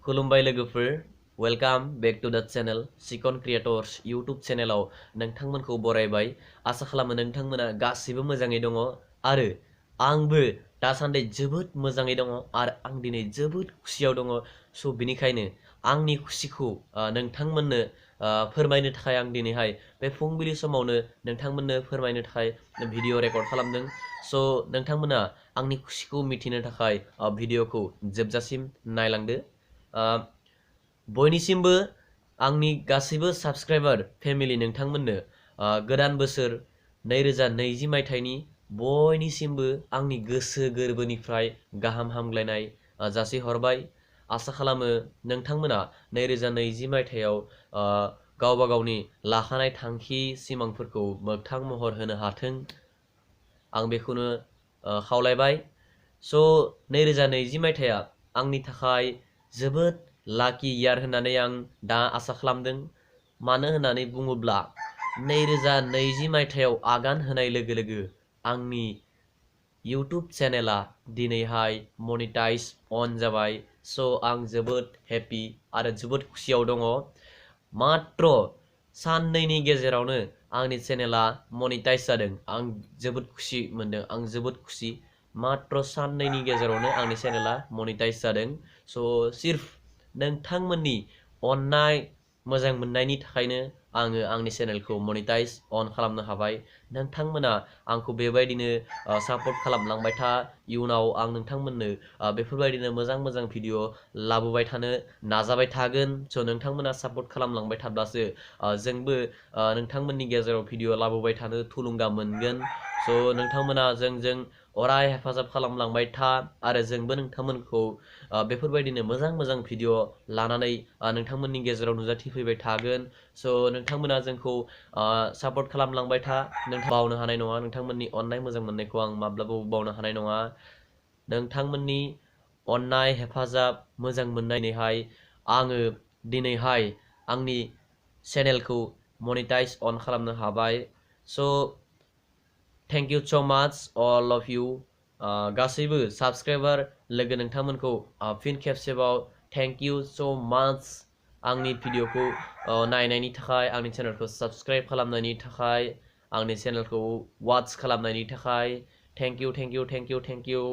खुलुमबाय लोगोफोर welcome back to द चेनेल सिकन क्रिएटर्स इउटुब चेनेलाव नोंथांमोनखौ बरायबाय आसा खालामो नोंथांमोना गासिबो मोजाङै दङ आरो आंबो दासान्दि जोबोद मोजाङै दङ आरो आं दिनै जोबोद खुसियाव दङ स' बिनिखायनो आंनि खुसिखौ नोंथांमोननो फोरमायनो थाखाय आं दिनैहाय बे फुंबिलि समावनो नोंथांमोननो फोरमायनो थाखाय भिडिअ रेकर्ड खालामदों स' नोंथांमोना आंनि खुसिखौ मिथिनो थाखाय भिडिअखौ जोबजासिम नायलांदो बयनिसिमबो आंनि गासैबो साबस्क्राइबार फेमिलि नोंथांमोननो गोदान बोसोर 2020 मायथाइनि बयनिसिमबो आंनि गोसो गोरबोनिफ्राय गाहाम हामग्लायनाय जासिहरबाय आसा खालामो नोंथांमोना 2020 मायथाइयाव गावबा गावनि लाखानाय थांखि सिमांफोरखौ मोगथां महर होनो हाथों आं बेखौनो खावलायबाय स' 2020 मायथाइया आंनि थाखाय जोबोद लाकि इयार होननानै आं दा आसा खालामदों मानो होननानै बुङोब्ला 2020 मायथाइयाव आगान होनाय लोगो लोगो आंनि इउटुब चेनेला दिनैहाय मनिटाइज अन जाबाय स' आं जोबोद हेपि आरो जोबोद खुसियाव दङ मात्र साननैनि गेजेरावनो आंनि चेनेला मनिटाइज जादों आं जोबोद खुसि मोनदों आं जोबोद खुसि मात्र साननैनि गेजेरावनो आंनि चेनेला मनिटाइज जादों स' सिर्फ नोंथांमोननि अननाय मोजां मोननायनि थाखायनो आङो आंनि चेनेलखौ मनिटाइज अन खालामनो हाबाय नोंथांमोना आंखौ बेबायदिनो सापर्ट खालामलांबाय था इयुनाव आं नोंथांमोननो बेफोरबायदिनो मोजां मोजां भिडिअ लाबोबाय थानो नाजाबाय थागोन स' नोंथांमोना सापर्ट खालामलांबाय थाब्लासो जोंबो नोंथांमोननि गेजेराव भिडिअ लाबोबाय थानो थुलुंगा मोनगोन स' नोंथांमोना जोंजों अराय हेफाजाब खालामलांबाय था आरो जोंबो नोंथांमोनखौ बेफोरबायदिनो मोजां मोजां भिडिअ लानानै नोंथांमोननि गेजेराव नुजाथिफैबाय थागोन स' नोंथांमोना जोंखौ सापर्ट खालामलांबाय था नोंथां बावनो हानाय नङा नोंथांमोननि अननाय मोजां मोननायखौ आं माब्लाबाबो बावनो हानाय नङा नोंथांमोननि अननाय हेफाजाब मोजां मोननायनिहाय आङो दिनैहाय आंनि चेनेलखौ मनिटाइज अन खालामनो हाबाय स' थेंक इउ स' माच अल अफ इउ गासैबो साबस्क्राइबार लोगो नोंथांमोनखौ फिन खेबसेबाव थेंक इउ स' माच आंनि भिडिअखौ नायनायनि थाखाय आंनि चेनेलखौ साबस्क्राइब खालामनायनि थाखाय आंनि चेनेलखौ वाच खालामनायनि थाखाय thank you thank you thank you thank you